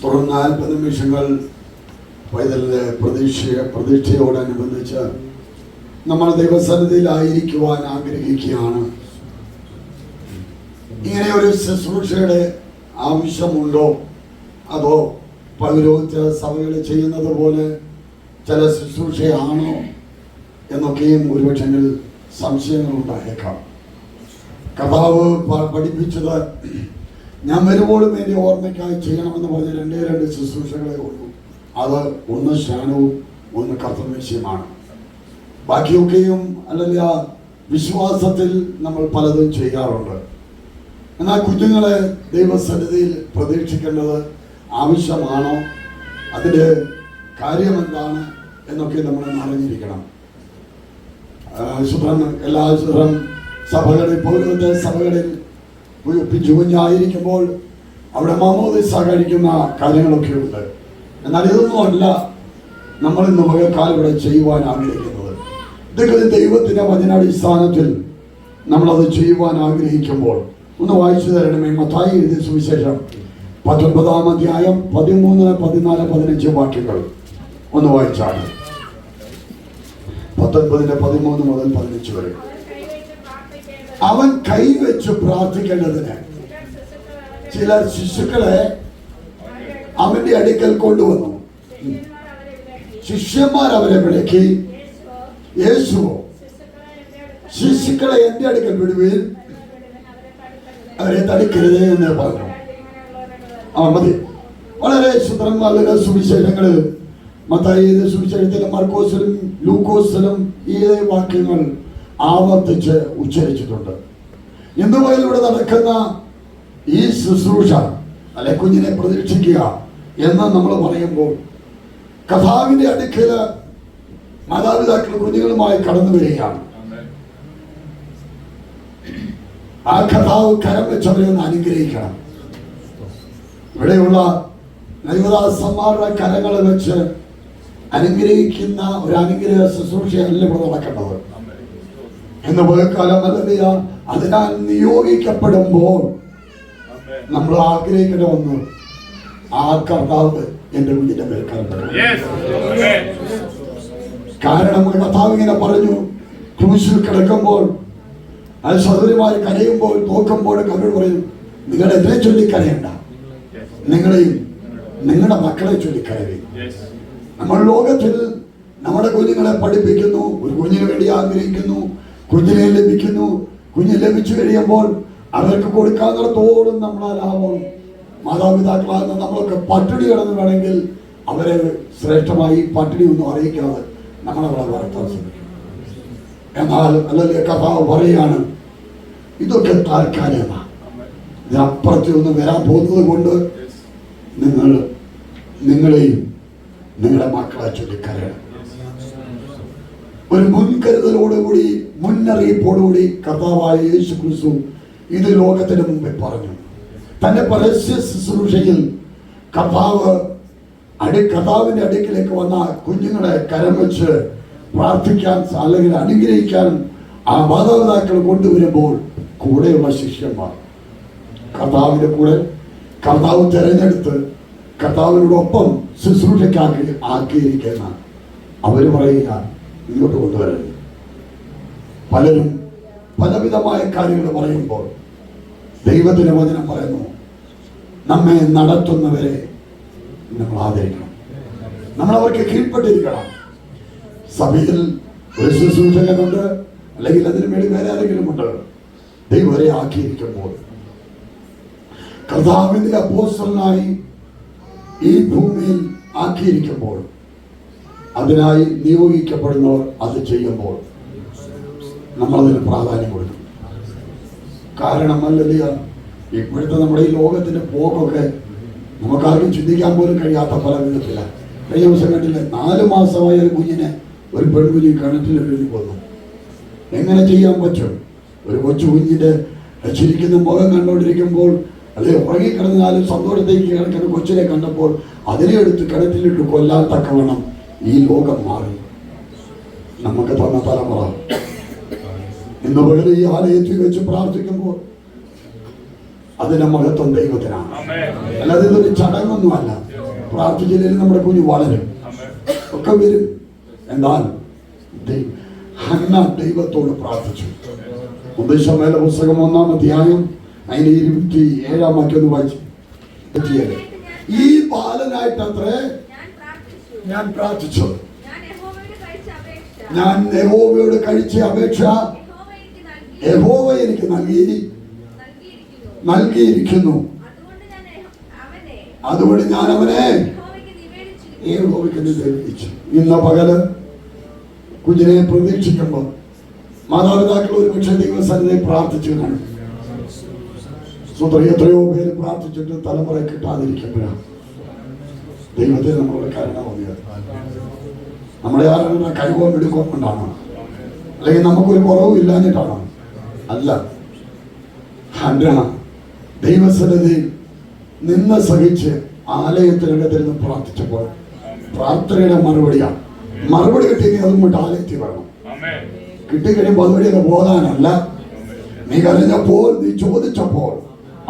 തുടർന്ന് 40 നിമിഷങ്ങൾ പൈതലിന്റെ പ്രതീക്ഷയോടനുബന്ധിച്ച് നമ്മൾ ദൈവസന്നിധിയിലായിരിക്കുവാൻ ആഗ്രഹിക്കുകയാണ്. ഇങ്ങനെ ഒരു ശുശ്രൂഷയുടെ ആവശ്യമുണ്ടോ, അതോ പൗരോഹിത്യ സഭകൾ ചെയ്യുന്നത് പോലെ ചില ശുശ്രൂഷയാണോ എന്നൊക്കെയും ഒരുപക്ഷെങ്കിൽ സംശയങ്ങൾ ഉണ്ടായേക്കാം. കർത്താവ് പഠിപ്പിച്ചത് ഞാൻ വരുമ്പോഴും എൻ്റെ ഓർമ്മയ്ക്കായി ചെയ്യണമെന്ന് പറഞ്ഞ 2 ശുശ്രൂഷകളെ ഉള്ളൂ. അത് ഒന്ന് സ്നാനവും ഒന്ന് കർത്തൃമേശയുമാണ്. ബാക്കിയൊക്കെയും അല്ലെങ്കിൽ ആ വിശ്വാസത്തിൽ നമ്മൾ പലതും ചെയ്യാറുണ്ട്. എന്നാൽ കുഞ്ഞുങ്ങളെ ദൈവസന്നിധിയിൽ പ്രതീക്ഷിക്കേണ്ടത് ആവശ്യമാണോ, അതിൻ്റെ കാര്യമെന്താണ് എന്നൊക്കെ നമ്മൾ അറിഞ്ഞിരിക്കണം. എല്ലാ സഭകളിൽ പൗരോഹിത്യ സഭകളിൽ പിഞ്ചു കുഞ്ഞായിരിക്കുമ്പോൾ അവിടെ മാമോദിസ കഴിക്കുന്ന കാര്യങ്ങളൊക്കെ ഉണ്ട്. എന്നാൽ ഇതൊന്നുമല്ല നമ്മൾ ഇന്ന് പകൽക്കാലം ഇവിടെ ചെയ്യുവാൻ ആഗ്രഹിക്കുന്നത്. ഇതൊക്കെ ദൈവത്തിന്റെ വചനാടിസ്ഥാനത്തിൽ നമ്മളത് ചെയ്യുവാൻ ആഗ്രഹിക്കുമ്പോൾ ഒന്ന് വായിച്ചു തരണമേ. മത്തായി എഴുതിയ സുവിശേഷം 19-ാം അധ്യായം 13, 14, 15 വാക്യങ്ങൾ ഒന്ന് വായിച്ചാണ്. 19-ന്റെ 13 മുതൽ 15 വരെ. അവൻ കൈവച്ച് പ്രാർത്ഥിക്കേണ്ടതിന് ചിലർ ശിശുക്കളെ അവന്റെ അടുക്കൽ കൊണ്ടുവന്നു. ശിഷ്യന്മാർ അവരെ വിളിക്കി, യേശുവോ, ശിശുക്കളെ എന്റെ അടുക്കൽ വിടുവിൻ, അവരെ തടുക്കരുതേ എന്ന് പറഞ്ഞു. മതി. വളരെ സുന്ദരമായ സുവിശേഷങ്ങള് മത്തായി സുവിശേഷത്തിലും മർക്കോസിലും ലൂക്കോസിലും ഈ വാക്യങ്ങൾ ആവർത്തിച്ച് ഉച്ചരിച്ചിട്ടുണ്ട്. ഇന്നുവരെ ഇവിടെ നടക്കുന്ന ഈ ശുശ്രൂഷ അല്ലെ കുഞ്ഞിനെ പ്രതീക്ഷിക്കുക എന്ന് നമ്മൾ പറയുമ്പോൾ കർത്താവിന്റെ അടുക്കൽ മാതാപിതാക്കൾ കുഞ്ഞുങ്ങളുമായി കടന്നു വരികയാണ്. ആ കർത്താവ് കരം വെച്ചവരെ ഒന്ന് അനുഗ്രഹിക്കണം. ഇവിടെയുള്ള ദൈവദാസന്മാരുടെ കരങ്ങൾ വെച്ച് അനുഗ്രഹിക്കുന്ന ഒരു അനുഗ്രഹ ശുശ്രൂഷയല്ല ഇവിടെ നടക്കേണ്ടത്. എന്ന് പകൽക്കാലം അല്ല, അതിനാൽ നിയോഗിക്കപ്പെടുമ്പോൾ നമ്മൾ ആഗ്രഹിക്കേണ്ട ഒന്ന്, ആ കർത്താവ് എന്റെ കുഞ്ഞിന്റെ മേൽ കരപ്പെടണം. കാരണം കർത്താവ് ഇങ്ങനെ പറഞ്ഞു, ക്രൂശിൽ കിടക്കുമ്പോൾ അത് സഹോദരിമാർ കരയുമ്പോൾ തോക്കുമ്പോൾ അവരോട് പറയും, നിങ്ങളുടെ എതിരെ ചൊല്ലി കരയണ്ട, നിങ്ങളെയും നിങ്ങളുടെ മക്കളെ ചൊല്ലി കരയും. നമ്മൾ ലോകത്തിൽ നമ്മുടെ കുഞ്ഞുങ്ങളെ പഠിപ്പിക്കുന്നു, ഒരു കുഞ്ഞിന് വേണ്ടി ആഗ്രഹിക്കുന്നു, കുഞ്ഞിനെ ലഭിക്കുന്നു. കുഞ്ഞ് ലഭിച്ചു കഴിയുമ്പോൾ അവർക്ക് കൊടുക്കാവുന്നിടത്തോളം നമ്മളാലാവും. മാതാപിതാക്കളാകുന്ന നമ്മളൊക്കെ പട്ടിണി കിടന്ന് വേണമെങ്കിൽ അവരെ ശ്രേഷ്ഠമായി പട്ടിണി ഒന്നും അറിയിക്കാതെ നമ്മളവളെ വളർത്താൻ ശ്രമിക്കും. എന്നാൽ അല്ലെങ്കിൽ കർത്താവ് പറയാണ്, ഇതൊക്കെ താൽക്കാലികമാണ്, ഇതിനപ്പുറത്ത് ഒന്ന് വരാൻ പോകുന്നത് കൊണ്ട് നിങ്ങളെയും നിങ്ങളുടെ മക്കളെ ചൊല്ലിക്കരയണം. ഒരു മുൻകരുതലോടുകൂടി മുന്നറിയിപ്പോടുകൂടി കർത്താവായ യേശു ക്രിസ്തു ഇത് ലോകത്തിന് മുമ്പിൽ പറഞ്ഞു. തന്റെ പരസ്യ ശുശ്രൂഷയിൽ കർത്താവിന്റെ അടുക്കിലേക്ക് വന്ന കുഞ്ഞുങ്ങളെ കരം വെച്ച് പ്രാർത്ഥിക്കാൻ അല്ലെങ്കിൽ അനുഗ്രഹിക്കാൻ ആ മാതാപിതാക്കൾ കൊണ്ടുവരുമ്പോൾ കൂടെയുള്ള ശിഷ്യന്മാർ കർത്താവിന്റെ കൂടെ കർത്താവ് തെരഞ്ഞെടുത്ത് കർത്താവിനോടൊപ്പം ശുശ്രൂഷയ്ക്കാക്കി ആക്കിയിരിക്കുന്ന അവർ പറയുക, ഇങ്ങോട്ട് കൊണ്ടുവരരുത്. പലരും പലവിധമായ കാര്യങ്ങൾ പറയുമ്പോൾ ദൈവത്തിന്റെ വചനം പറയുന്നു, നമ്മെ നടത്തുന്നവരെ നമ്മൾ ആദരിക്കണം, നമ്മൾ അവർക്ക് കീഴ്പ്പെട്ടിരിക്കണം. സഭയിൽ ഒരു ശുശ്രൂഷകനുണ്ട്, അല്ലെങ്കിൽ അതിനു വേണ്ടി വേറെ ആരെങ്കിലും ഉണ്ട്. ദൈവം വരെ ആക്കിയിരിക്കുമ്പോൾ കർത്താവിന്റെ അപ്പോസ്തലനായി ഈ ഭൂമിയിൽ ആക്കിയിരിക്കുമ്പോൾ അതിനായി നിയോഗിക്കപ്പെടുന്നവർ അത് ചെയ്യുമ്പോൾ നമ്മളതിന് പ്രാധാന്യം കൊടുക്കും. കാരണം അല്ലല്ല, ഇപ്പോഴത്തെ നമ്മുടെ ഈ ലോകത്തിന്റെ പോക്കൊക്കെ നമുക്കാർക്കും ചിന്തിക്കാൻ പോലും കഴിയാത്ത പല വിധത്തില്ല. കഴിഞ്ഞ ദിവസം കണ്ടില്ലേ, 4 മാസമായ ഒരു കുഞ്ഞിനെ ഒരു പെൺകുഞ്ഞി കിണറ്റിൽ വന്നു. എങ്ങനെ ചെയ്യാൻ പറ്റും? ഒരു കൊച്ചു കുഞ്ഞിന്റെ ചിരിക്കുന്ന മുഖം കണ്ടുകൊണ്ടിരിക്കുമ്പോൾ, അല്ലെ ഉറങ്ങിക്കിടന്നാലും സന്തോഷത്തേക്ക് കിടക്കുന്ന കൊച്ചിനെ കണ്ടപ്പോൾ അതിനെ എടുത്ത് കിണറ്റിലിട്ട് കൊല്ലാൻ തക്കവണ്ണം ഈ ലോകം മാറി. നമുക്ക് തന്ന തലമുറ ഇന്ന് പകരം ഈ ആലയത്തിൽ വെച്ച് പ്രാർത്ഥിക്കുമ്പോൾ അതിന്റെ മഹത്വം ദൈവത്തിനാണ്. അല്ലാതെ ഇതൊരു ചടങ്ങൊന്നുമല്ല. പ്രാർത്ഥിച്ചില്ലെങ്കിൽ നമ്മുടെ കുഞ്ഞ് വളരും, ഒക്കെ വരും. എന്നാൽ ഹന്ന ദൈവത്തോട് പ്രാർത്ഥിച്ചു. ഉപദേശമേല പുസ്തകം 1-ാം അധ്യായം അതിന്റെ 27-ാം വാക്യം വായിച്ചു. ഈ ബാലനായിട്ട് അത്രേ ഞാൻ പ്രാർത്ഥിച്ചു. ഞാൻ യഹോവയോട് കഴിച്ച അപേക്ഷ യഹോവ എനിക്ക് നൽകിയിരിക്കുന്നു. അതുകൊണ്ട് ഞാൻ അവനെ യഹോവയ്ക്ക് നിവേദിച്ചു. ഇന്ന പകല് കുഞ്ഞിനെ പ്രതീക്ഷിക്കുമ്പോൾ മാതാപിതാക്കൾ ഒരു പക്ഷേ ദൈവസന്നിധിയിൽ പ്രാർത്ഥിച്ചു കാണും. എത്രയോ പേര് പ്രാർത്ഥിച്ചിട്ട് തലമുറ കിട്ടാതിരിക്കുമ്പോഴാണ് ദൈവത്തിന് നമ്മളോട് കരുണ തോന്നിയത്. നമ്മുടെ ആരെങ്കിലും കഴിവോ എടുക്കോ കൊണ്ടാണോ, അല്ലെങ്കിൽ നമുക്കൊരു കുറവും ഇല്ലാഞ്ഞിട്ടാണോ? അല്ല. ദൈവസന്നിധിയിൽ നിന്ന് സഹിച്ച് ആലയത്തിനകത്തിരുന്ന് പ്രാർത്ഥിച്ചപ്പോൾ പ്രാർത്ഥനയുടെ മറുപടിയാണ്. മറുപടി കിട്ടിയെങ്കിൽ അതും കൊണ്ട് ആലയത്തിൽ വരണം. കിട്ടിക്കഴിയുമ്പോൾ അതുവഴിയൊക്കെ പോകാനല്ല. നീ കരഞ്ഞപ്പോൾ, നീ ചോദിച്ചപ്പോൾ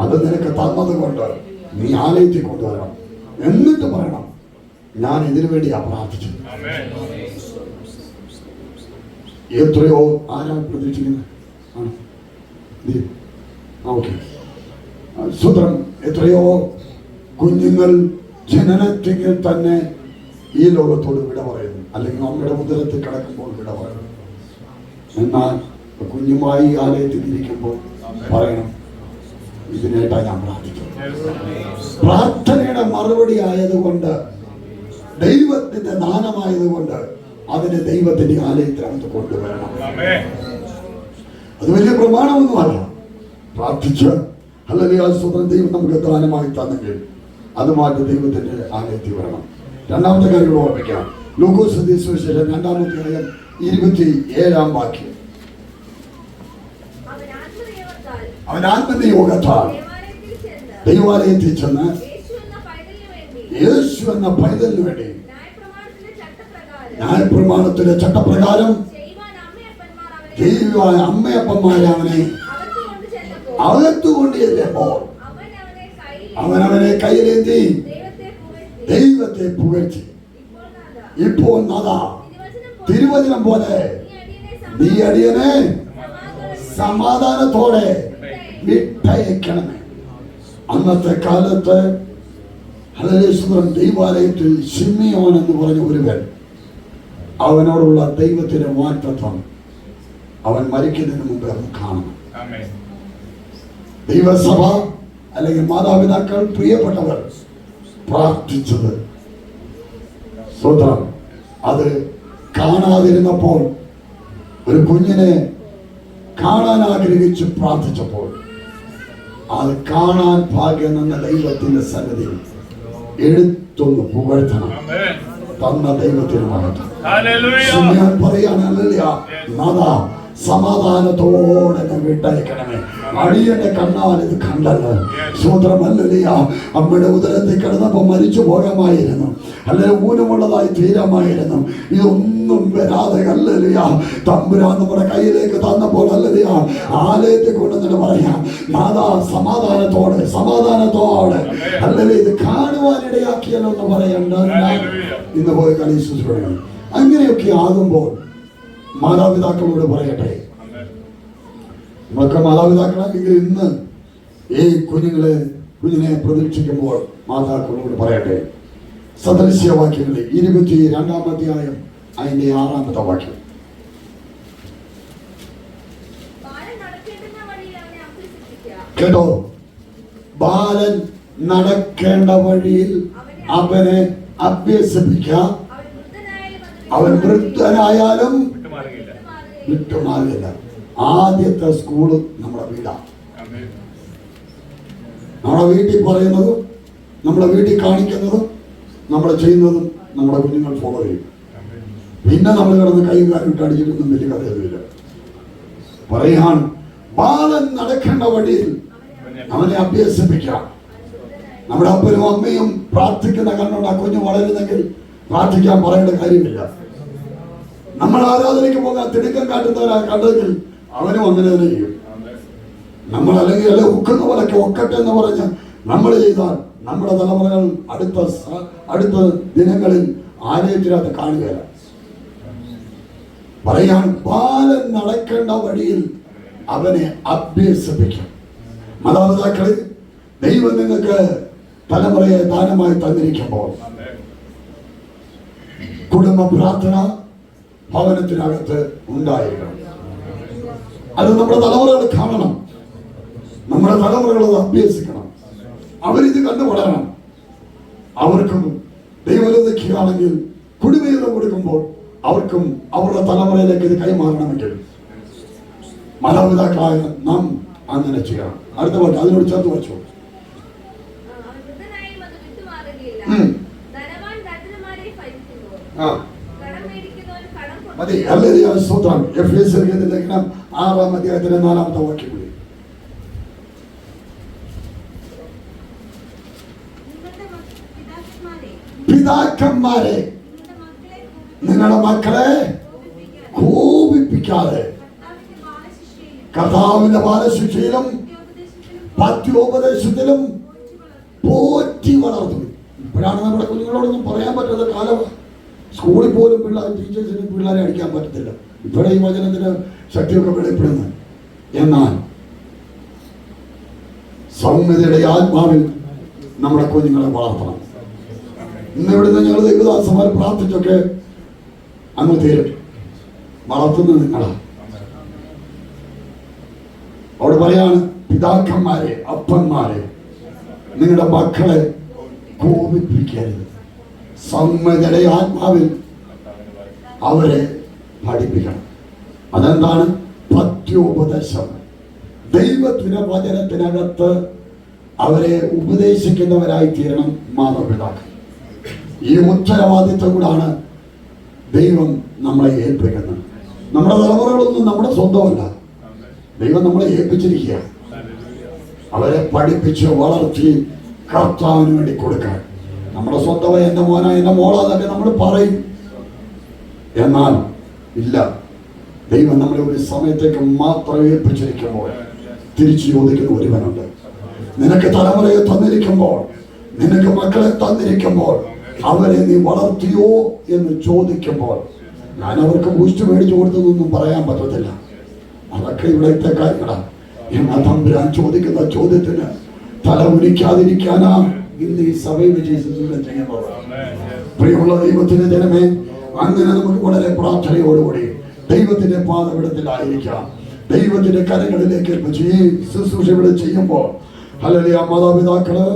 അത് നിനക്ക് തന്നത് കൊണ്ട് നീ ആലയത്തിൽ കൊണ്ടുവരണം. എന്നിട്ട് പറയണം, ഞാൻ ഇതിനു വേണ്ടിയാ പ്രാർത്ഥിച്ചത്. എത്രയോ ആരാണ് പ്രതീക്ഷിക്കുന്നത്? സുത്രം എത്രയോ കുഞ്ഞുങ്ങൾ ജനനത്തിൽ തന്നെ ഈ ലോകത്തോട് വിട പറയുന്നു, അല്ലെങ്കിൽ നമ്മുടെ ഉദരത്തിൽ കിടക്കുമ്പോൾ വിട പറയുന്നു. എന്നാൽ കുഞ്ഞുമായി ആലയത്തിൽ ഇരിക്കുമ്പോൾ പറയണം, ഇതിനായിട്ടാ ഞാൻ പ്രാർത്ഥിക്കുന്നത്. പ്രാർത്ഥനയുടെ മറുപടി ആയതുകൊണ്ട്, ദൈവത്തിന്റെ ദാനമായതുകൊണ്ട് അതിനെ ദൈവത്തിന്റെ ആലയത്തിനകത്ത് കൊണ്ടുവരണം. അത് വലിയ പ്രമാണമൊന്നുമല്ല. പ്രാർത്ഥിച്ച് അല്ലെങ്കിൽ സ്വന്തം ദൈവം നമുക്ക് ദാനമായി തന്നെങ്കിൽ അതുമായിട്ട് ദൈവത്തിന്റെ ആലയത്തിൽ വരണം. രണ്ടാമത്തെ കാര്യം ഓർമ്മിക്കാം. ലൂക്കോസ് സുവിശേഷം 2-ാം അധ്യായം 27-ാം വാക്യം. അവൻ ആത്മനിയോഗത്താൽ ദൈവാലയത്തിൽ ചെന്ന് യേശു എന്ന പൈതലിന് വേണ്ടി ന്യായപ്രമാണത്തിന്റെ ചട്ടപ്രകാരം അമ്മയപ്പന്മാരെ അവനെ അകത്തുകൊണ്ട് ചെല്ലുമ്പോൾ അവനെ കയ്യിലേന്തി ദൈവത്തെ പുകഴ്ത്തി. ഇപ്പോൾ നാദാ, തിരുവചനം പോലെ നീ അടിയനെ സമാധാനത്തോടെ വിട്ടയക്കണമേ. അന്നത്തെ കാലത്ത് ദൈവാലയത്തിൽ ശിമിയോൻ എന്ന് പറഞ്ഞ ഒരുവൻ, അവനോടുള്ള ദൈവത്തിന്റെ വാഗ്ദത്തം അവൻ മരിക്കുന്നതിന് മുമ്പ് അവൻ കാണണം. ദൈവസഭ അല്ലെങ്കിൽ മാതാപിതാക്കൾ, പ്രിയപ്പെട്ടവർ പ്രാർത്ഥിച്ചത് സ്വന്തം അത് കാണാതിരുന്നപ്പോൾ, ഒരു കുഞ്ഞിനെ കാണാൻ ആഗ്രഹിച്ച് പ്രാർത്ഥിച്ചപ്പോൾ അത് കാണാൻ ഭാഗ്യം എന്ന ദൈവത്തിന്റെ സന്നിധിയിൽ എടുത്തൊന്ന് പുകഴ്ത്തണം. തന്ന ദൈവത്തിന് മഹത്വം. ഞാൻ പറയാനല്ല, നാദാ സമാധാനത്തോടെ വിട്ടയക്കണമേ. അടിയന്റെ കണ്ണാൽ ഇത് കണ്ടല്ലോ. സൂത്രമല്ലല്ലയ, അമ്മയുടെ ഉദരത്തിൽ കിടന്നപ്പോ മരിച്ചു പോകാമായിരുന്നു, അല്ലെങ്കിൽ ഊനമുള്ളതായി തീരാമായിരുന്നു. ഇതൊന്നും വരാതെ അല്ലല്ലയ തമ്പുരാൻ നമ്മുടെ കയ്യിലേക്ക് തന്നപ്പോൾ അല്ലല്ലയ ആലയത്തിൽ കൊണ്ടുവന്നിട്ട് പറയാം, നാദാ സമാധാനത്തോടെ അല്ലല്ലേ ഇത് കാണുവാനിടയാക്കിയല്ലോ എന്ന് പറയണ്ട. ഇന്ന് പോയി കളി. അങ്ങനെയൊക്കെ ആകുമ്പോൾ മാതാപിതാക്കളോട് പറയട്ടെ, നമ്മളൊക്കെ മാതാപിതാക്കളാണെങ്കിൽ ഇന്ന് ഈ കുഞ്ഞിനെ പ്രതീക്ഷിക്കുമ്പോൾ മാതാക്കളോട് പറയട്ടെ. സദൃശ്യവാക്യങ്ങളിൽ 22-ാം അധ്യായം അതിന്റെ 6-ാമത്തെ വാക്യം. കേട്ടോ, ബാലൻ നടക്കേണ്ട വഴിയിൽ അവനെ അഭ്യസിപ്പിക്കാം. അവൻ വൃദ്ധനായാലും വിട്ടുമാറില്ല. ആദ്യത്തെ സ്കൂള് നമ്മുടെ വീടാണ്. നമ്മുടെ വീട്ടിൽ പറയുന്നതും നമ്മളെ വീട്ടിൽ കാണിക്കുന്നതും നമ്മൾ ചെയ്യുന്നതും നമ്മുടെ കുഞ്ഞുങ്ങൾ ഫോളോ ചെയ്യും. പിന്നെ നമ്മൾ കിടന്ന് കൈ കാലിട്ട് അടിച്ചിട്ടൊന്നും വലിയ കഥയൊന്നുമില്ല. പറയാൻ ബാലൻ നടക്കേണ്ട വഴിയിൽ അവനെ അഭ്യസിപ്പിക്കാം. നമ്മുടെ അപ്പനും അമ്മയും പ്രാർത്ഥിക്കുന്ന കണ്ടുകൊണ്ട് ആ കുഞ്ഞ് വളരുന്നെങ്കിൽ പ്രാർത്ഥിക്കാൻ പറയേണ്ട കാര്യമില്ല. നമ്മൾ ആരാധനയ്ക്ക് പോകാൻ തിടുക്കം കാട്ടുന്നവരാ കണ്ടെങ്കിൽ അവനും അങ്ങനെ തന്നെ ചെയ്യും. നമ്മൾ അല്ലെങ്കിൽ ഉക്കുന്ന പോലൊക്കെ ഒക്കട്ടെ എന്ന് പറഞ്ഞ് നമ്മൾ ചെയ്താൽ നമ്മുടെ തലമുറകൾ അടുത്ത ദിനങ്ങളിൽ ആലയത്തിനകത്ത് കാണുകയില്ല. പറയാൻ ബാലൻ നടക്കേണ്ട വഴിയിൽ അവനെ അഭ്യസിപ്പിക്കും. മാതാപിതാക്കളെ, ദൈവം നിങ്ങൾക്ക് തലമുറയെ ദാനമായി തന്നിരിക്കുമ്പോൾ കുടുംബ പ്രാർത്ഥന ഭവനത്തിനകത്ത് ഉണ്ടായിരിക്കണം. അത് നമ്മുടെ തലമുറകൾ കാണണം. നമ്മുടെ തലമുറകൾ അത് അഭ്യസിക്കണം. അവരിത് കണ്ടു വളരണം. അവർക്കും ദൈവലതയ്ക്കാണെങ്കിൽ കുടിവെള്ളം കൊടുക്കുമ്പോൾ അവർക്കും അവരുടെ തലമുറയിലേക്ക് ഇത് കൈമാറണമെങ്കിൽ മാതാപിതാക്കളായ നാം അങ്ങനെ ചെയ്യണം. അടുത്ത പാട്ട് അതിനോട് ചേർത്ത് വെച്ചു. മതി. സ്തോത്രം. എഫേസ്യർക്കെതിരെ ലേഖനം 6-ാം അധ്യായത്തിന്റെ 4-ാമത്തെ വാക്യം. പിതാക്കന്മാരെ നിങ്ങളുടെ മക്കളെ കോപിപ്പിക്കാതെ കർത്താവിന്റെ ബാലശിക്ഷയിലും പത്യോപദേശത്തിലും പോറ്റി വളർത്തും. ഇപ്പോഴാണ് നമ്മുടെ കുഞ്ഞുങ്ങളോടൊന്നും പറയാൻ പറ്റാത്ത കാലമാണ്. സ്കൂളിൽ പോലും ടീച്ചേഴ്സിന് പിള്ളേരെ അടിക്കാൻ പറ്റത്തില്ല. ഇപ്പോഴേ ഈ വചനത്തിന് ശക്തിയൊക്കെ വെളിപ്പെടുന്നു. എന്നാൽ സൗമ്യതയുടെ ആത്മാവിൽ നമ്മുടെ കുഞ്ഞുങ്ങളെ വളർത്തണം. ഇന്ന് ഇവിടുന്ന് ഞങ്ങൾ ദൈവദാസന്മാർ പ്രാർത്ഥിച്ചൊക്കെ അങ്ങ് തീരും. വളർത്തുന്നത് നിങ്ങളാ. അവിടെ പറയാണ്, പിതാക്കന്മാരെ, അപ്പന്മാരെ നിങ്ങളുടെ മക്കളെ കോപിപ്പിക്കരുത്. സൗമ്യതയുടെ ആത്മാവിൽ അവരെ പഠിപ്പിക്കണം. അതെന്താണ്? പത്യോപദേശം. ദൈവത്തിന്റെ വചനത്തിനകത്ത് അവരെ ഉപദേശിക്കുന്നവരായി തീരണം മാതാപിതാക്കൾ. ഈ ഉത്തരവാദിത്വം കൂടാണ് ദൈവം നമ്മളെ ഏൽപ്പിക്കുന്നത്. നമ്മുടെ തലമുറകളൊന്നും നമ്മുടെ സ്വന്തമല്ല. ദൈവം നമ്മളെ ഏൽപ്പിച്ചിരിക്കുക. അവരെ പഠിപ്പിച്ച് വളർത്തി കർത്താവിന് വേണ്ടി കൊടുക്കാൻ. നമ്മുടെ സ്വന്തമായി എൻ്റെ മോന എൻ്റെ മോളാന്നൊക്കെ നമ്മൾ പറയും. എന്നാൽ ഇല്ല, ദൈവം നമ്മളെ ഒരു സമയത്തേക്ക് മാത്രം ഏൽപ്പിച്ചിരിക്കുമ്പോൾ തിരിച്ചു ചോദിക്കുന്ന ഒരുവനുണ്ട്. നിനക്ക് തലമുറയെ തന്നിരിക്കുമ്പോൾ, നിനക്ക് മക്കളെ തന്നിരിക്കുമ്പോൾ അവരെ നീ വളർത്തിയോ എന്ന് ചോദിക്കുമ്പോൾ, ഞാൻ അവർക്ക് ബൂസ്റ്റ് മേടിച്ചു കൊടുത്തതൊന്നും പറയാൻ പറ്റത്തില്ല. അതൊക്കെ ഇവിടുത്തെ കാര്യങ്ങളാണ്. എന്നാൽ തമ്പുരാൻ ചോദിക്കുന്ന ചോദ്യത്തിന് തല ഉരിക്കാതിരിക്കാനാ ഇന്ന് ഈ സഭയിൽ ചെയ്യുന്നത്. പ്രിയമുള്ള ദൈവത്തിന്റെ ജനമേ, അങ്ങനെ നമുക്ക് വളരെ പ്രാർത്ഥനയോടുകൂടി ദൈവത്തിന്റെ പാദപീഠത്തിലായിരിക്കാം. ദൈവത്തിന്റെ കരങ്ങളിലേക്ക് ഏൽപ്പിച്ച് ഈ ശുശ്രൂഷ ഇവിടെ ചെയ്യുമ്പോൾ ഹല്ലേലൂയ, മാതാപിതാക്കള്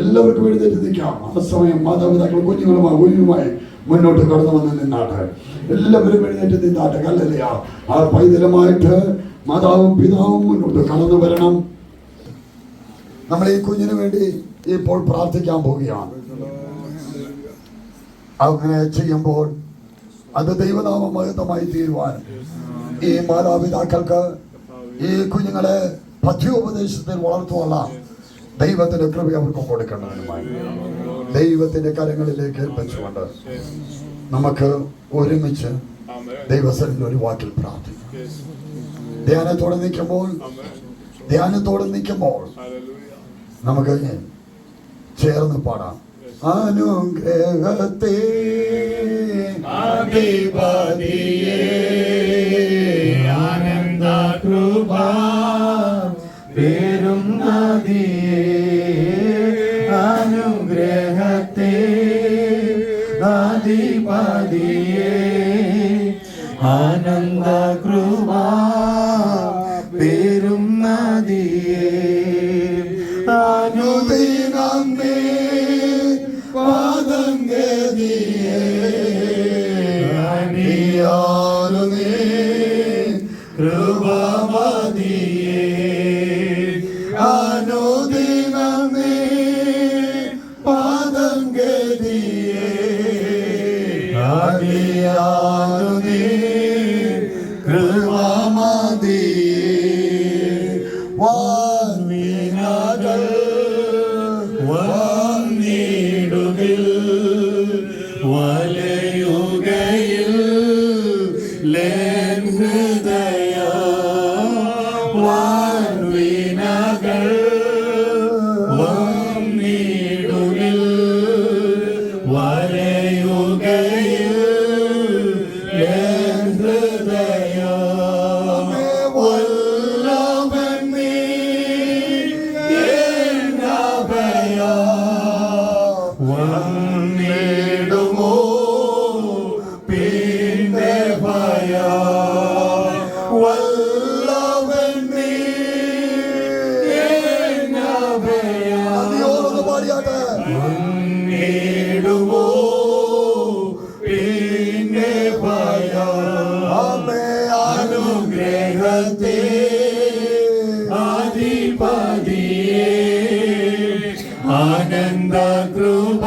എല്ലാവർക്കും എഴുന്നേറ്റ് നിൽക്കാം. ആ സമയം മാതാപിതാക്കൾ കുഞ്ഞുങ്ങളുമായി മുന്നോട്ട് കടന്നു വന്ന് നിന്നാട്ടെ. എല്ലാവരും എഴുന്നേറ്റ് നിന്നാട്ടെ. ഹല്ലേലൂയ. ആ പൈതലമായിട്ട് മാതാവും പിതാവും മുന്നോട്ട് കടന്നു വരണം. നമ്മൾ ഈ കുഞ്ഞിന് വേണ്ടി ഇപ്പോൾ പ്രാർത്ഥിക്കാൻ പോവുകയാണ്. അങ്ങനെ ചെയ്യുമ്പോൾ അത് ദൈവനാമ മഹത്വമായി തീരുവാൻ ഈ മാതാപിതാക്കൾക്ക് ഈ കുഞ്ഞുങ്ങളെ പഥ്യോപദേശത്തിൽ വളർത്തുവല്ല ദൈവത്തിന്റെ കൃപ അവർക്ക് കൊടുക്കേണ്ടതിനുമായി ദൈവത്തിന്റെ കരങ്ങളിലേക്ക് ഏൽപ്പിച്ചുകൊണ്ട് നമുക്ക് ഒരുമിച്ച് ദൈവസന്നിധിയിൽ ഒരു വാക്കിൽ പ്രാർത്ഥിക്കാം. ധ്യാനത്തോടെ നിൽക്കുമ്പോൾ നമുക്ക് ചേർന്ന് പാടാം. അനുഗ്രഹത്തെ അധിപതിയേ ആനന്ദ കൃപ പേരും നദിയേ അനുഗ്രഹത്തെ അധിപതിയേ ആനന്ദ കൃപ പേരും നദിയേ അനുദിനമേ പാദംഗതിയേ അടിയാറുനേ കൃപമതിയേ അനുദിനമേ പാദംഗതിയേ അടിയാറുനേ കൃപമതിയേ വാൻവീണകൾ വന്നിടുകിൽ വലയുകയിൽ ലേൻ ഹൃദയ വാൻവീണകൾ വന്നിടുകിൽ ആനന്ദ കൃപ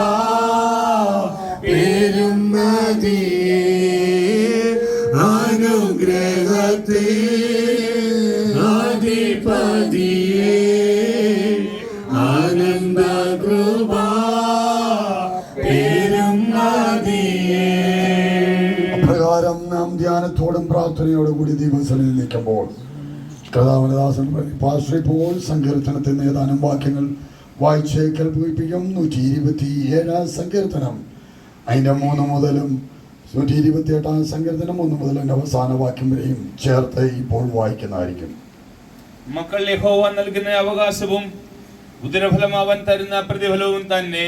പെരുമതിയേ അനുഗ്രഹത്തെ അധിപതിയേ ആനന്ദ കൃപ പെരുമതിയേ. അപ്രകാരം നാം ധ്യാനത്തോടും പ്രാർത്ഥനയോടും കൂടി ദൈവസന്നിധിയിൽ നിൽക്കുമ്പോൾ കർത്താവിന്റെ ദാസൻ പാസ്റ്റർ ഇപ്പോൾ സങ്കീർത്തനത്തിന് ഏതാനും വാക്യങ്ങൾ വായിച്ച് കേൾപ്പിക്കും. 127 സങ്കീർത്തനം അതിൻ്റെ 3 മുതലും 128 സങ്കീർത്തനം 1 മുതൽ അതിൻ്റെ അവസാന വാക്യം വരെയും ചേർത്ത് ഇപ്പോൾ വായിക്കുന്നതായിരിക്കും. മക്കൾ യഹോവ നൽകുന്ന അവകാശവും ഉദരഫലം അവൻ തരുന്ന പ്രതിഫലവും തന്നെ.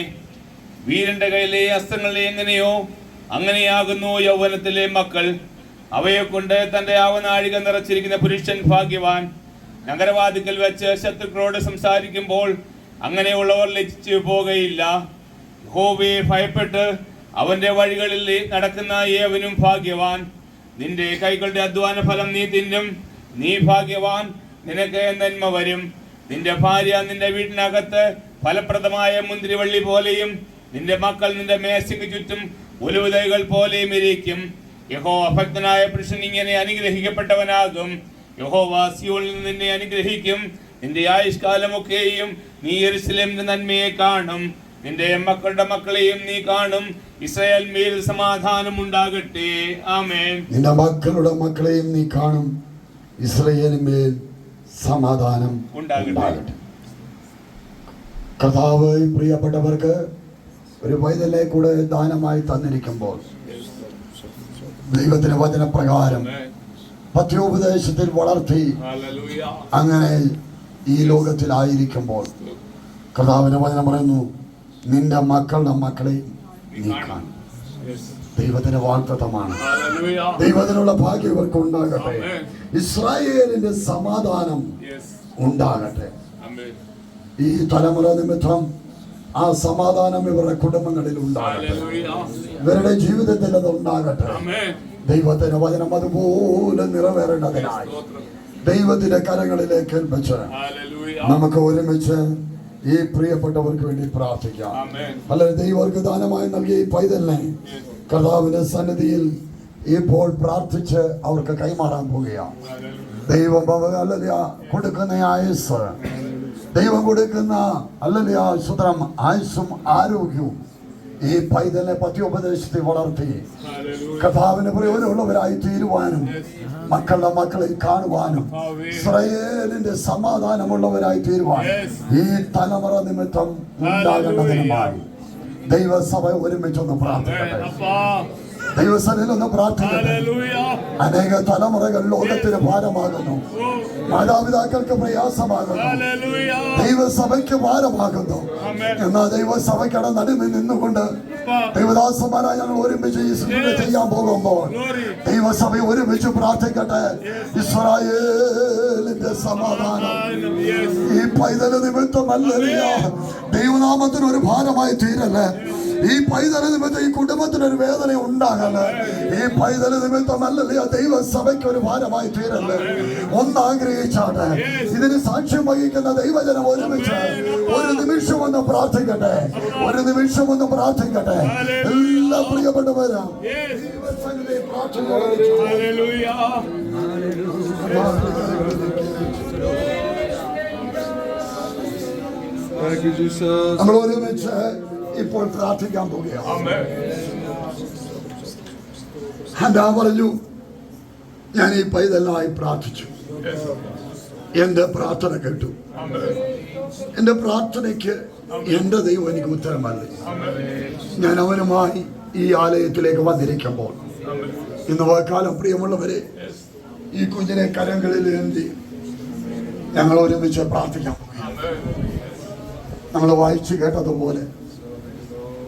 വീരന്റെ കയ്യിലെ അസ്ത്രങ്ങളെ എങ്ങനെയോ അങ്ങനെയാകുന്നു യൗവനത്തിലെ മക്കൾ. അവയെ കൊണ്ട് തന്റെ ആവനാഴിക നിറച്ചിരിക്കുന്ന പുരുഷൻ ഭാഗ്യവാൻ. നഗരവാതിക്കൽ വെച്ച് ശത്രുക്കളോട് സംസാരിക്കുമ്പോൾ അങ്ങനെയുള്ളവർ ലജ്ജിച്ചു പോകയില്ല. യഹോവയെ ഭയപ്പെട്ട് അവന്റെ വഴികളിൽ നടക്കുന്ന ഏവനും ഭാഗ്യവാൻ. നിന്റെ കൈകളുടെ അധ്വാന ഫലം നീ തിന്നും, നീ ഭാഗ്യവാൻ, നിനക്ക് നന്മ വരും. നിന്റെ ഭാര്യ നിന്റെ വീട്ടിനകത്ത് ഫലപ്രദമായ മുന്തിരിവള്ളി പോലെയും നിന്റെ മക്കൾ നിന്റെ മേശയ്ക്ക് ചുറ്റും ഒലിവുതൈകൾ പോലെയും ഇരിക്കും. യഹോവ ഭക്തനായ പുരുഷൻ ഇങ്ങനെ അനുഗ്രഹിക്കപ്പെട്ടവനാകും. യഹോവ സിയോനിൽ നിന്ന് നിന്നെ അനുഗ്രഹിക്കും. നിന്റെ ആയുഷ്കാലമൊക്കെയും നീ യെരൂശലേമിന്റെ നന്മയെ കാണും. നിന്റെ മക്കളുടെ മക്കളെയും നീ കാണും. ഇസ്രായേൽ മേൽ സമാധാനം ഉണ്ടാകട്ടെ. ആമേൻ. നിന്റെ മക്കളുടെ മക്കളെയും നീ കാണും. ഇസ്രായേലിന്മേൽ സമാധാനം ഉണ്ടാകട്ടെ. കർത്താവ് പ്രിയപ്പെട്ടവർക്ക് ഒരു പൈതലെ കൂടെ ദാനമായി തന്നിരിക്കുമ്പോൾ ദൈവത്തിന്റെ വചനപ്രകാരം പത്യോപദേശത്തിൽ വളർത്തി അങ്ങനെ ഈ ലോകത്തിലായിരിക്കുമ്പോൾ കർത്താവിന്റെ വചനം പറയുന്നു, നിന്റെ മക്കളുടെ മക്കളെയും നീ കാണും. ദൈവത്തിന്റെ വാഗ്ദത്തമാണ്. ദൈവത്തിനുള്ള ഭാഗ്യം ഇവർക്ക് ഉണ്ടാകട്ടെ. ഇസ്രായേലിന്റെ സമാധാനം ഉണ്ടാകട്ടെ. ഈ തലമുറ നിമിത്തം ആ സമാധാനം ഇവരുടെ കുടുംബങ്ങളിൽ ഉണ്ടാകട്ടെ. ഇവരുടെ ജീവിതത്തിൽ അത് ഉണ്ടാകട്ടെ. ദൈവത്തിന്റെ വചനം അതുപോലെ നിറവേറേണ്ടതിനായി ദൈവത്തിന്റെ കരങ്ങളിലേക്ക് ഏൽപ്പിച്ച് നമുക്ക് ഒരുമിച്ച് ഈ പ്രിയപ്പെട്ടവർക്ക് വേണ്ടി പ്രാർത്ഥിക്കാം. അല്ലെങ്കിൽ ദൈവർക്ക് ദാനമായി നൽകിയ ഈ പൈതലിനെ കർത്താവിന്റെ സന്നിധിയിൽ ഇപ്പോൾ പ്രാർത്ഥിച്ച് അവർക്ക് കൈമാറാൻ പോവുകയാണ്. ദൈവം കൊടുക്കുന്ന ആയുസ്, ദൈവം കൊടുക്കുന്ന സുതരം ആയുസ്സും ആരോഗ്യവും ഈ പൈതലിനെ പത്യോപദേശത്തിൽ വളർത്തി കർത്താവിന് പ്രയോജനമുള്ളവരായി തീരുവാനും മക്കളുടെ മക്കളെ കാണുവാനും ഇസ്രായേലിന്റെ സമാധാനമുള്ളവരായി തീരുവാൻ ഈ തലമുറ നിമിത്തം ഉണ്ടാകേണ്ടതിനുമായി ദൈവസഭ ഒരുമിച്ചൊന്ന് പ്രാർത്ഥിക്കട്ടെ. ദൈവസഭയിൽ ഒന്ന് പ്രാർത്ഥിക്കട്ടെ. അനേക തലമുറകൾ ലോകത്തിന് ഭാരമാകുന്നു, മാതാപിതാക്കൾക്ക് പ്രയാസമാകുന്നു, ദൈവസഭയ്ക്ക് ഭാരമാകുന്നു. എന്നാൽ ദൈവസഭയ്ക്കടെ നടുവിൽ നിന്നുകൊണ്ട് ദൈവദാസന്മാരായ ഞങ്ങൾ ഒരുമിച്ച് ഈ ശുശ്രൂഷ ചെയ്യാൻ പോകുമ്പോൾ ദൈവസഭ ഒരുമിച്ച് പ്രാർത്ഥിക്കട്ടെ. ഇസ്രായേലിന്റെ സമാധാനം ഈ പൈതൽ നിമിത്തമല്ല, ദൈവനാമത്തിന് ഒരു ഭാരമായി തീരല്ലേ. ഈ പൈതൽ നിമിത്തം ഈ കുടുംബത്തിന് ഒരു വേദന ഉണ്ടാകല്ലേ. ഈ പൈതൽ നിമിത്തമല്ല ദൈവസഭയ്ക്ക് ഒരു ഭാരമായി തീരല്ലേ. ഒന്ന് ആഗ്രഹിച്ചാട്ടെ. ഇതിന് സാക്ഷ്യം വഹിക്കുന്ന ദൈവജനം ഒരുമിച്ച് ഒരു നിമിഷം ഒന്ന് പ്രാർത്ഥിക്കട്ടെ. ഒരു നിമിഷം ഒന്ന് പ്രാർത്ഥിക്കട്ടെ. എല്ലാ പ്രിയപ്പെട്ടവരും നമ്മൾ ഒരുമിച്ച് ഇപ്പോൾ പ്രാർത്ഥിക്കാൻ പോവുകയാണ്. എന്താ പറഞ്ഞു, ഞാൻ ഈ പൈതലായി പ്രാർത്ഥിച്ചു. എന്റെ പ്രാർത്ഥന കേട്ടു. എന്റെ പ്രാർത്ഥനയ്ക്ക് എന്റെ ദൈവം എനിക്ക് ഉത്തരമല്ല. ഞാൻ അവനുമായി ഈ ആലയത്തിലേക്ക് വന്നിരിക്കുമ്പോൾ ഇന്ന് വാക്കാലം പ്രിയമുള്ളവരെ ഈ കുഞ്ഞിനെ കരങ്ങളിൽ ഏന്തി ഞങ്ങൾ ഒരുമിച്ച് പ്രാർത്ഥിക്കാൻ പോവുകയാണ്. നമ്മൾ വായിച്ചു കേട്ടതുപോലെ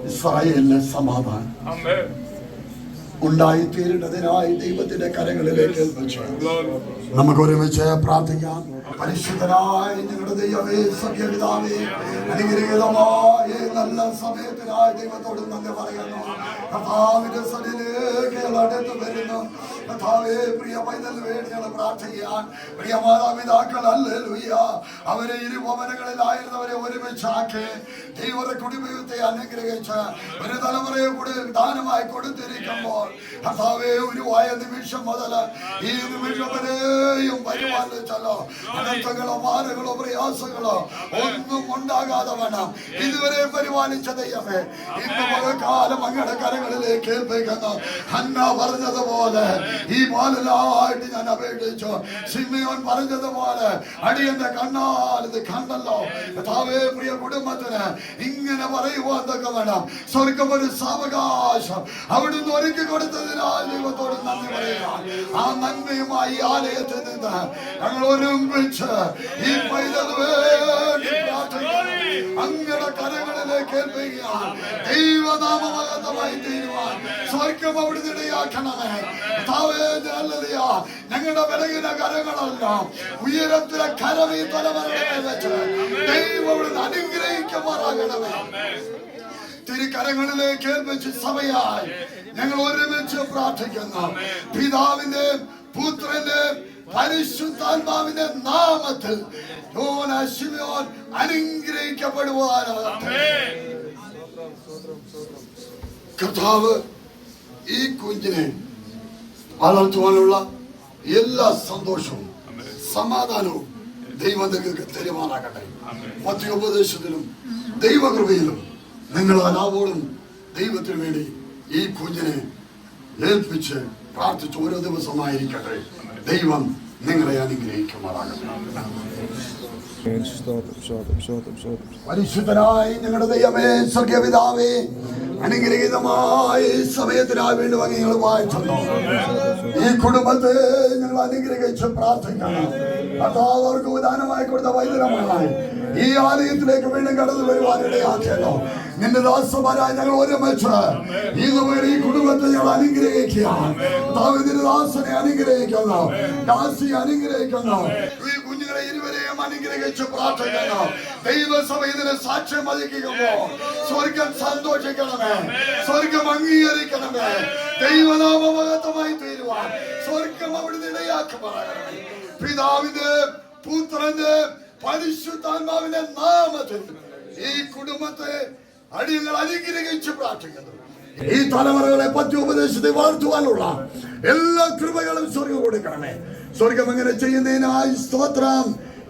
ഇസ്രായേലിന് സമാധാനം ഉണ്ടായിത്തീരുന്നതിനായി ദൈവത്തിന്റെ കരങ്ങളിലേക്ക് ഏൽപ്പിച്ചു നമുക്ക് ഒരുമിച്ച് പ്രാർത്ഥിക്കാം. പരിശുദ്ധനായ ഞങ്ങളുടെ ദൈവമേ, സത്യപിതാവേ, അനുഗ്രഹീതമായ നല്ല സമയത്തിനായി ദൈവത്തോട് നന്ദി പറയുന്നു. കർത്താവിന്റെ സന്നിധിയിലേക്ക് അടുത്ത് വരുന്നു. കർത്താവേ, പ്രിയ പൈതലിന് വേണ്ടി ഞങ്ങൾ പ്രാർത്ഥിക്കാൻ പ്രിയ മാതാപിതാക്കൾ ഹല്ലേലൂയ അവരെ ഇരുഭവനങ്ങളിലായിരുന്നവരെ ഒരുമിച്ചാക്കി ദൈവത്തെ കുടുംബത്തെ അനുഗ്രഹിച്ച് ഒരു തലമുറയെ കൂടി ദാനമായി കൊടുത്തിരിക്കുമ്പോൾ കർത്താവേ, ഒരു വായ നിമിഷം മുതൽ ഈ നിമിഷം വരെയും പരിപാലിച്ചല്ലോ. അനർത്ഥങ്ങളോ മാറുകളോ പ്രയാസങ്ങളോ ഒന്നും ഉണ്ടാകാതെ വേണം ഇതുവരെ പരിപാലിച്ച ദൈവമേ, ഇന്ന് പകൽക്കാലം അങ്ങയുടെ കരങ്ങളിലേക്ക് ഏൽപ്പിക്കുന്നു. ഹന്ന പറഞ്ഞതുപോലെ ഈ ബാലനായിട്ട് ഞാൻ അപേക്ഷിച്ചു. ശിമയോൻ പറഞ്ഞതുപോലെ അടിയന്റെ കണ്ണാൽ ഇത് കണ്ടല്ലോ. കർത്താവേ, പ്രിയ കുടുംബത്തിന് ഇങ്ങനെ പറയുവാൻ തൊക്കെ വേണം. സ്വർഗം ഒരു സാവകാശം അവിടുന്ന് ഒരുക്കി കൊടുത്തതിനാൽ ദൈവത്തോട് നന്ദി പറയുക. ആ നന്മയുമായി ആലയത്തിൽ നിന്ന് ഞങ്ങൾ ഒരുമിച്ച് ഈ പൈതൽ വേണ്ടി പ്രാർത്ഥിക്കുന്നു. അങ്ങയുടെ കരങ്ങളിലേക്ക് ഏൽപ്പിക്കുക. ദൈവനാമമഹത്വമായി തീരുവാൻ സ്വർഗം അവിടുന്ന് ഇടയാക്കണമേ. ഞങ്ങളുടെ ബലഹീന കരങ്ങളെല്ലാം ഉയരത്തിലെ കരമീ തലമുറകളെ വെച്ച് ദൈവം അവിടുന്ന് അനുഗ്രഹിക്കുമാറാകണമേ. തിരുക്കരങ്ങളിലേക്ക് ഏൽപ്പിച്ച് സഭയായി ഞങ്ങൾ ഒരുമിച്ച് പ്രാർത്ഥിക്കുന്നു. പിതാവിന്റെ പുത്രന്റെ പരിശുദ്ധാത്മാവിന്റെ നാമത്തിൽ ശിമയോൻ അനുഗ്രഹിക്കപ്പെടുവാനാകട്ടെ. കർത്താവ് ഈ കുഞ്ഞിനെ വളർത്തുവാനുള്ള എല്ലാ സന്തോഷവും സമാധാനവും ദൈവം നിങ്ങൾക്ക് തരുമാറാകട്ടെ. മധ്യോപദേശത്തിലും ദൈവകൃപയിലും നിങ്ങൾ അനാവോടും ദൈവത്തിന് വേണ്ടി ഈ കുഞ്ഞിനെ ഏൽപ്പിച്ച് പ്രാർത്ഥിച്ച് ഓരോ ദിവസമായിരിക്കട്ടെ. ദൈവം നിങ്ങളെ അനുഗ്രഹിക്കുമാറാകട്ടെ. പരിശുദ്ധനായി ഞങ്ങളുടെ ദൈവമേ, സ്വർഗപിതാവേ, അനുഗ്രഹീതമായ സമയത്തിനായി വീണ്ടും നിങ്ങൾ വായിച്ചല്ലോ. ഈ കുടുംബത്തെ ഞങ്ങൾ അനുഗ്രഹിച്ച് പ്രാർത്ഥിക്കണം. കർത്താവ് അവർക്ക് ഉദാനമായി കൊടുത്ത വൈദ്യരമായി ഈ ആലയത്തിലേക്ക് വീണ്ടും കടന്നു വരുവാൻ ഇടയാക്കിയല്ലോ. നിന്റെ ദാസന്മാരായി ഞങ്ങൾ ഒരുമിച്ച് ഇതുവരെ ഈ കുടുംബത്തെ ഞങ്ങൾ അനുഗ്രഹിക്കുക. നിന്റെ ദാസനെ അനുഗ്രഹിക്കുന്നു, ദാസിയെ അനുഗ്രഹിക്കുന്നു. ഈ കുഞ്ഞുങ്ങളെ ഇരുവരെയും അനുഗ്രഹിച്ച് പ്രാർത്ഥിക്കുന്നു. ദൈവസഭ ഇതിനെ സാക്ഷ്യം വഹിക്കുമ്പോൾ സ്വർഗം സന്തോഷിക്കണമേ, സ്വർഗം അംഗീകരിക്കണമേ. ദൈവനാമമഹത്വമായി തീരുവാൻ സ്വർഗം അവിടുന്ന് ഇടയാക്കുമാറാകണമേ. പിതാവിന്റെ പുത്രന്റെ പരിശുദ്ധാത്മാവിന്റെ നാമത്തിൽ ഈ കുടുംബത്തെ അടിയങ്ങൾ അനുഗ്രഹിച്ച് പ്രാർത്ഥിക്കുന്നു. ഈ തലമുറകളെ പറ്റി ഉപദേശത്തെ വളർത്തുവാനുള്ള എല്ലാ കൃപകളും സ്വർഗം കൊടുക്കണമേ. സ്വർഗം അങ്ങനെ ചെയ്യുന്നതിനായി സ്തോത്രം.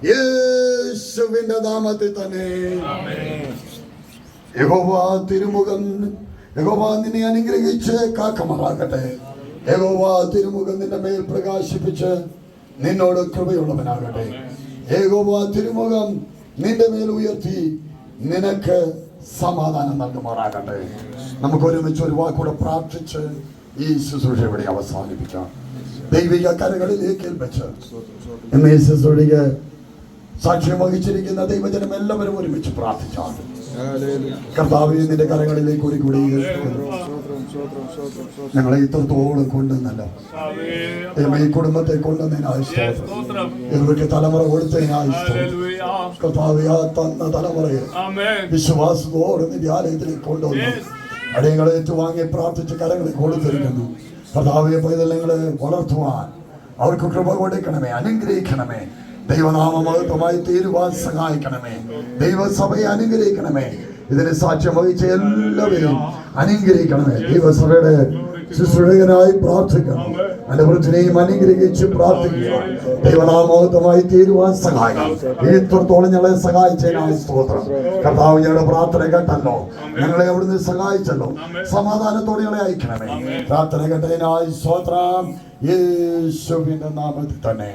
യേശുവിന്റെ നാമത്തിൽ തന്നെ. യഹോവ തിരുമുഖം, യഹോവ നിന്നെ അനുഗ്രഹിച്ച് കാക്കമാറാകട്ടെ. യഹോവ തിരുമുഖം നിന്റെ മേൽ പ്രകാശിപ്പിച്ച് നിന്നോട് കൃപയുള്ളവനാകട്ടെ. യഹോവ തിരുമുഖം നിന്റെ മേൽ ഉയർത്തി നിനക്ക് സമാധാനം നൽകുമാറാകട്ടെ. നമുക്ക് ഒരുമിച്ച് ഒരു വാക്കൂടെ പ്രാർത്ഥിച്ച് ഈ ശുശ്രൂഷ ഇവിടെ അവസാനിപ്പിക്കാം. ദൈവിക കരങ്ങളിലേക്ക് ഏൽപ്പിച്ച് ഇന്ന് ഈ ശുശ്രൂഷയ്ക്ക് സാക്ഷ്യം വഹിച്ചിരിക്കുന്ന ദൈവജനം എല്ലാവരും ഒരുമിച്ച് പ്രാർത്ഥിച്ചാൽ കർത്താവ് നിന്റെ കരങ്ങളിലേക്ക് ഒരു കൂടി ഞങ്ങളെ ഇത്രത്തോളം കൊണ്ടുവന്നല്ലോ. ഈ കുടുംബത്തെ കൊണ്ടുവന്നതിനായി ഇവർക്ക് തലമുറ കൊടുത്തതിനായി കർത്താവ് ആ തന്ന തലമുറയെ വിശ്വാസത്തോടെ നിന്റെ ആലയത്തിലേക്ക് കൊണ്ടുവന്നു. അടിയങ്ങളെ ഏറ്റുവാങ്ങി പ്രാർത്ഥിച്ച് കരങ്ങളിൽ കൊടുത്തിരിക്കുന്നു. കർത്താവിനെ പൈതങ്ങളെ വളർത്തുവാൻ അവർക്ക് കൃപ കൊടുക്കണമേ, അനുഗ്രഹിക്കണമേ. ദൈവനാമമഹത്വമായി തീരുവാൻ സഹായിക്കണമേ. ദൈവസഭയെ അനുഗ്രഹിക്കണമേ. ഇതിനെ സാക്ഷ്യം വഹിച്ച എല്ലാവരെയും അനുഗ്രഹിക്കണമേ. ദൈവസഭയുടെ ശുശ്രൂഷകനായി പ്രാർത്ഥിക്കണം. എന്റെ വൃത്തിനെയും അനുഗ്രഹിച്ച് പ്രാർത്ഥിക്കുക. ദൈവനാമോഹത്വമായി തീരുവാൻ സഹായിക്കണം. ഇത്രത്തോളം ഞങ്ങളെ സഹായിച്ചതിനായി സ്തോത്രം. കർത്താവ് ഞങ്ങളുടെ പ്രാർത്ഥന കേട്ടല്ലോ, ഞങ്ങളെ അവിടുന്ന് സഹായിച്ചല്ലോ. സമാധാനത്തോടെ ഞങ്ങളെ അയക്കണമേ. പ്രാർത്ഥന കേട്ടതിനായി സ്തോത്രം. യേശുവിന്റെ നാമത്തിൽ തന്നെ.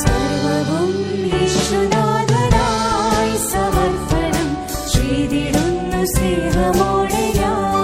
സർവവും യേശുനാഥനായി സമർപ്പണം ചെയ്തിടും. മനമോടെ ഞാൻ